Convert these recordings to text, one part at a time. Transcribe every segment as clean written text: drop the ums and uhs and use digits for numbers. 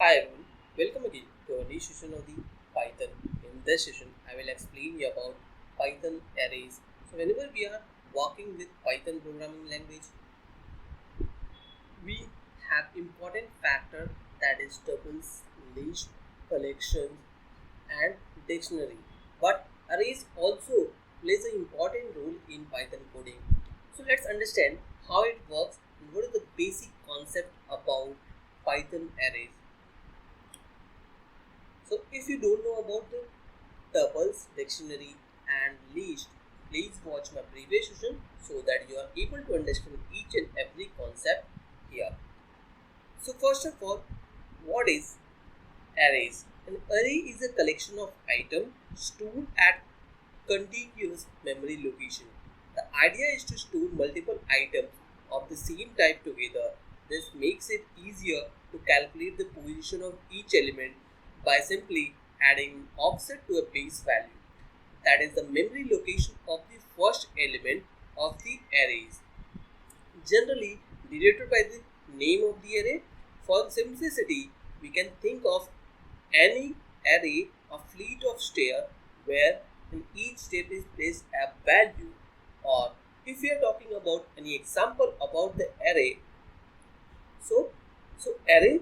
Hi everyone, welcome again to a new session of the Python. In this session, I will explain you about Python arrays. So whenever we are working with Python programming language, we have important factor that is tuples, list, collections, and dictionary. But arrays also plays an important role in Python coding. So let's understand how it works and what is the basic concept about Python arrays. So if you don't know about the tuples, dictionary and list, please watch my previous session so that you are able to understand each and every concept here. So first of all, what is arrays? An array is a collection of items stored at contiguous memory location. The idea is to store multiple items of the same type together. This makes it easier to calculate the position of each element by simply adding offset to a base value. That is the memory location of the first element of the arrays, generally denoted by the name of the array. For simplicity, we can think of any array a fleet of stairs where in each step is placed a value, or if we are talking about any example about the array, so array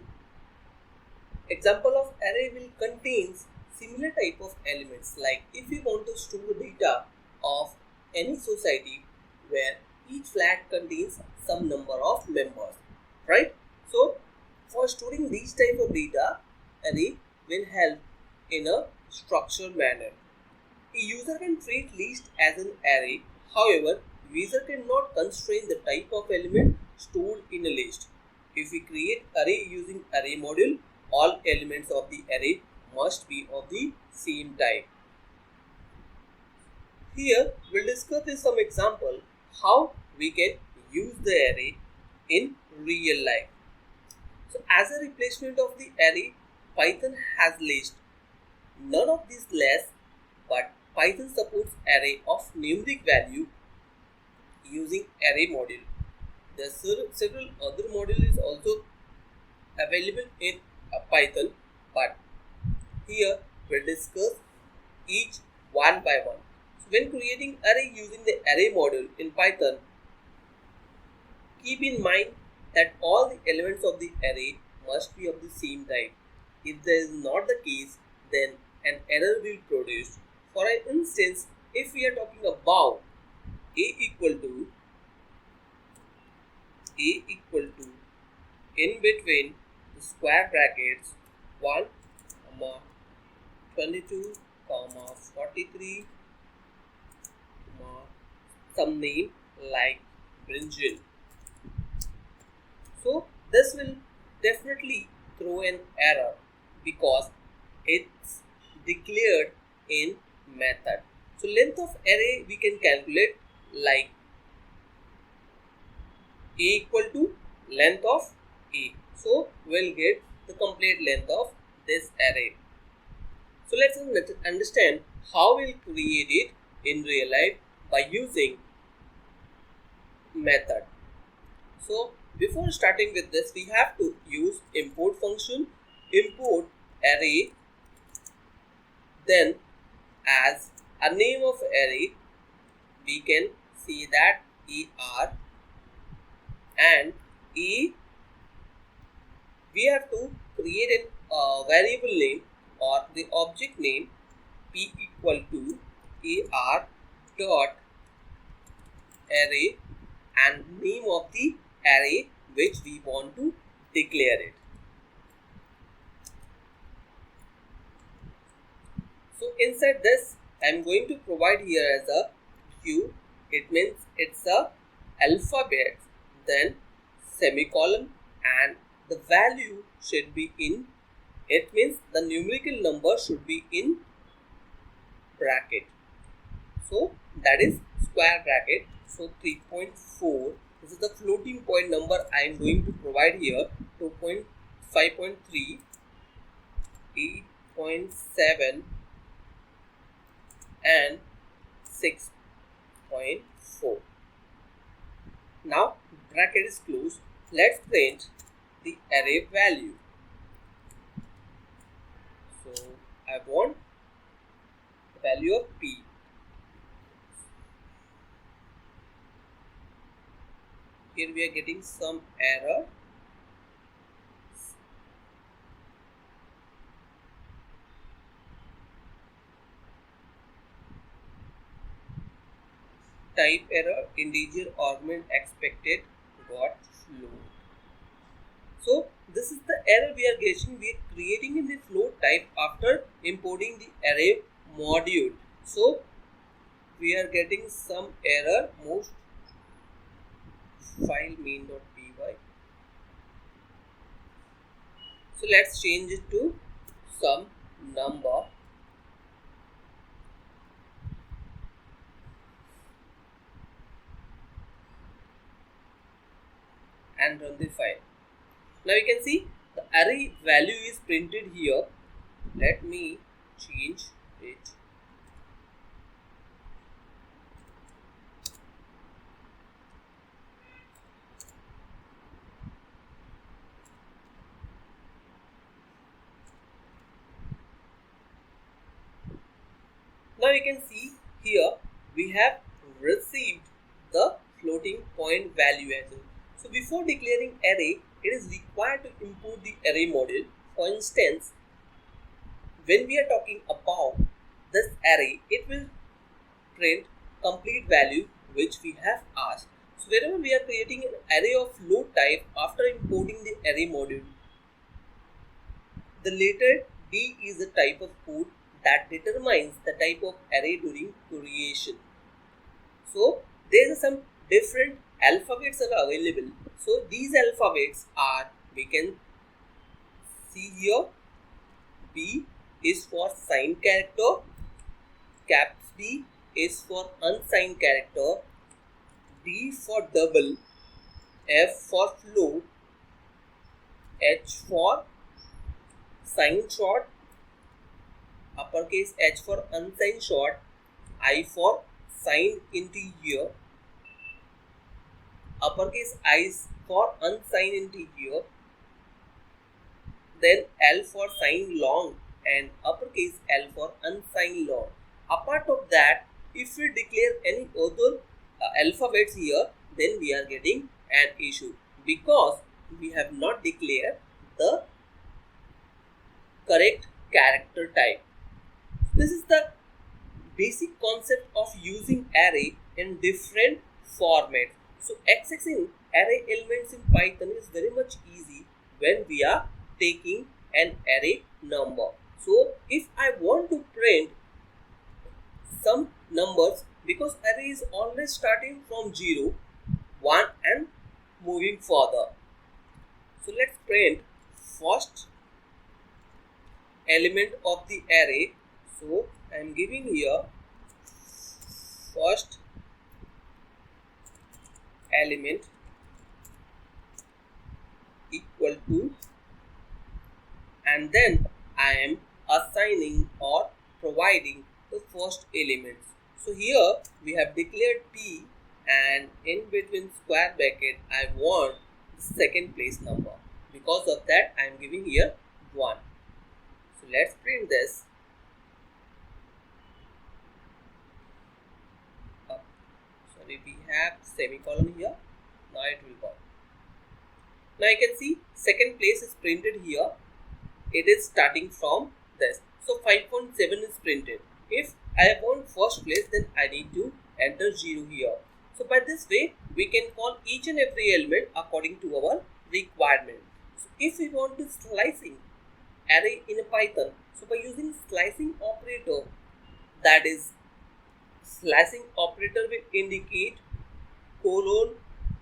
example of array will contains similar type of elements. Like if we want to store data of any society where each flat contains some number of members, right? So for storing these type of data, array will help in a structured manner. A user can treat list as an array. However, user cannot constrain the type of element stored in a list. If we create array using array module, all elements of the array must be of the same type. Here we'll discuss in some example how we can use the array in real life. So as a replacement of the array, Python has list. None of these less, but Python supports array of numeric value using array module. There are several other modules also available in Python, but here we'll discuss each one by one. So when creating array using the array module in Python, keep in mind that all the elements of the array must be of the same type. If that is not the case, then an error will produce. For an instance, if we are talking about a equal to in between the square brackets 1 comma 22 comma 43 comma some name like brinjal. So this will definitely throw an error because it's declared in method. So length of array we can calculate like a equal to length of a. So we'll get the complete length of this array. So let's understand how we'll create it in real life by using method. So before starting with this, we have to use import function, import array, then as a name of array we can see that er, and e we have to create a variable name or the object name p equal to ar dot array and name of the array which we want to declare it. So inside this I am going to provide here as a q. It means it's a alphabet, then semicolon, and the value should be in, it means the numerical number should be in bracket. So that is square bracket. So 3.4, this is the floating point number I am going to provide here. 2.5.3, 8.7 and 6.4. Now bracket is closed. Let's print the array value. I want the value of p. Here we are getting some error. Type error, integer argument expected got float. So this is the error we are getting. We are creating in the float type after importing the array module. So we are getting some error, most file main.py. So let's change it to some number and run the file. Now you can see the array value is printed here. Let me change it. Now you can see here we have received the floating point value as well. So before declaring array, it is required to import the array module. For instance, when we are talking about this array, it will print complete value which we have asked. So whenever we are creating an array of float type after importing the array module, the later D is the type of code that determines the type of array during creation. So there are some different alphabets are available. So these alphabets are, we can see here, B is for signed character, caps B is for unsigned character, D for double, F for float, H for signed short, uppercase H for unsigned short, I for signed integer, uppercase I for unsigned integer, then L for signed long and uppercase L for unsigned long. Apart of that, if we declare any other alphabets here, then we are getting an issue because we have not declared the correct character type. This is the basic concept of using array in different formats. So accessing array elements in Python is very much easy when we are taking an array number. So if I want to print some numbers, because array is always starting from 0, 1 and moving further. So let's print first element of the array. So I am giving here first element equal to, and then I am assigning or providing the first elements. So here we have declared P, and in between square bracket I want the second place number. Because of that I am giving here 1. So let's print this. Sorry, we have semicolon here. Now it will work. Now you can see second place is printed here. It is starting from this. So 5.7 is printed. If I want first place, then I need to enter 0 here. So by this way, we can call each and every element according to our requirement. So if we want to slicing array in a Python, so by using slicing operator, that is slicing operator will indicate colon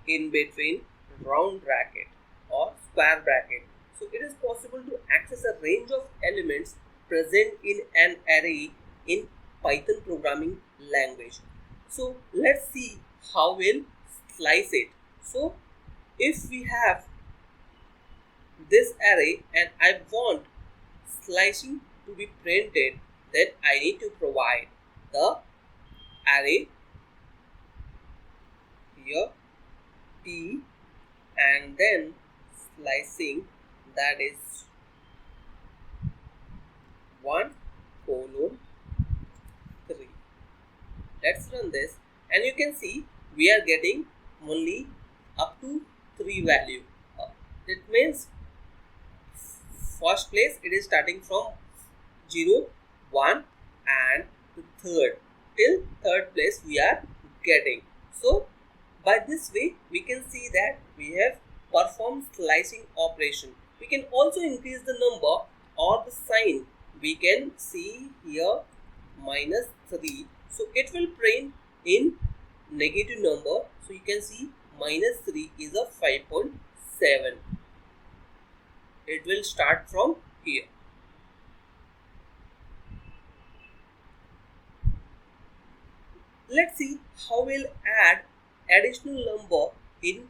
in between round bracket or square bracket. So it is possible to access a range of elements present in an array in Python programming language. So let's see how we'll slice it. So if we have this array and I want slicing to be printed, then I need to provide the array here P and then slicing, that is 1 run this, and you can see we are getting only up to 3 value. It means first place it is starting from 0, 1 and the third till third place we are getting. So by this way we can see that we have performed slicing operation. We can also increase the number or the sign. We can see here -3, so it will print in negative number. So you can see -3 is a 5.7. It will start from here. Let's see how we'll add additional number in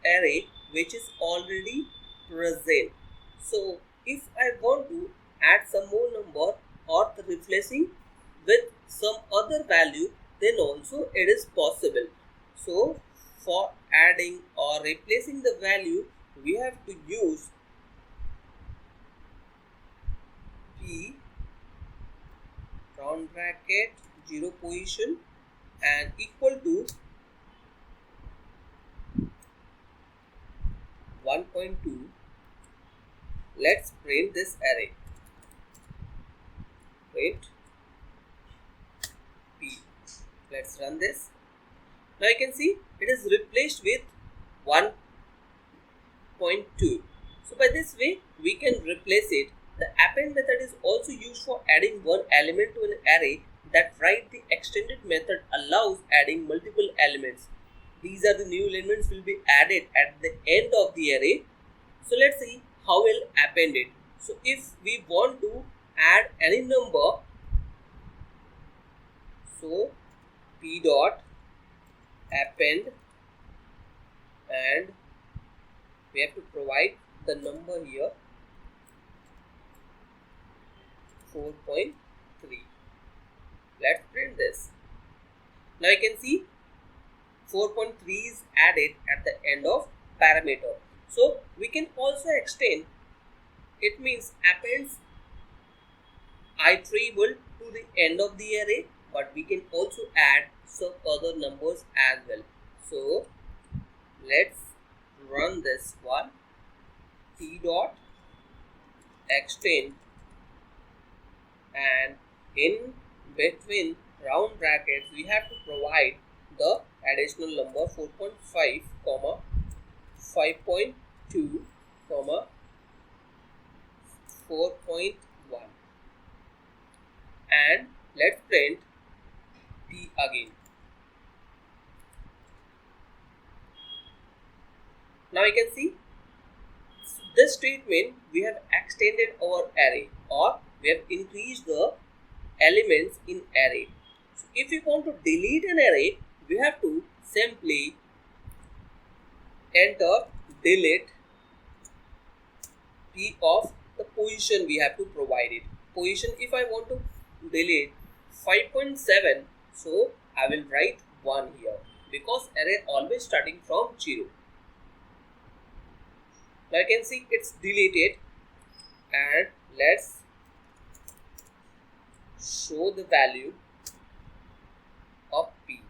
array which is already present. So if I want to add some more number or replacing with some other value, then also it is possible. So for adding or replacing the value, we have to use p round bracket 0 position and equal to 1.2. Let's print this array. Print p. Let's run this. Now you can see it is replaced with 1.2. So by this way we can replace it. The append method is also used for adding one element to an array. That right, the extended method allows adding multiple elements. These are the new elements will be added at the end of the array. So let's see how we'll append it. So if we want to add any number, so p dot append, and we have to provide the number here 4.3. Let's print this. Now you can see 4.3 is added at the end of parameter. So we can also extend, it means appends iterable to the end of the array, but we can also add some other numbers as well. So let's run this one. P dot extend, and in between round brackets we have to provide the additional number 4.5, 5.2, 4.1, and let's print p again. Now you can see this statement we have extended our array, or we have increased the elements in array. So if we want to delete an array, we have to simply enter delete p of the position we have to provide it. Position, if I want to delete 5.7, so I will write 1 here because array always starting from 0. Now you can see it's deleted, and let's show the value of p.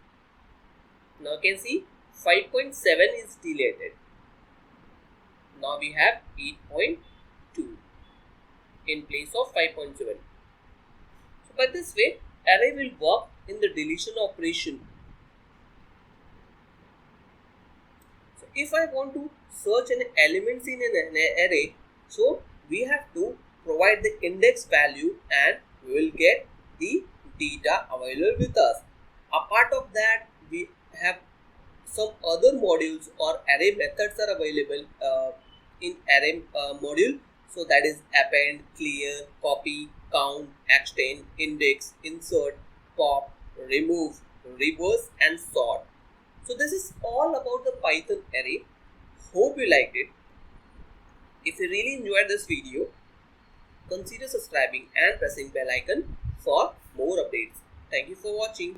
Now you can see 5.7 is deleted. Now we have 8.2 in place of 5.7. So by this way array will work in the deletion operation. So if I want to search an elements in an array, so we have to provide the index value and we will get the data available with us. Apart of that, we have some other modules or array methods are available in array module. So that is append, clear, copy, count, extend, index, insert, pop, remove, reverse, and sort. So this is all about the Python array. Hope you liked it. If you really enjoyed this video, consider subscribing and pressing bell icon for more updates. Thank you for watching.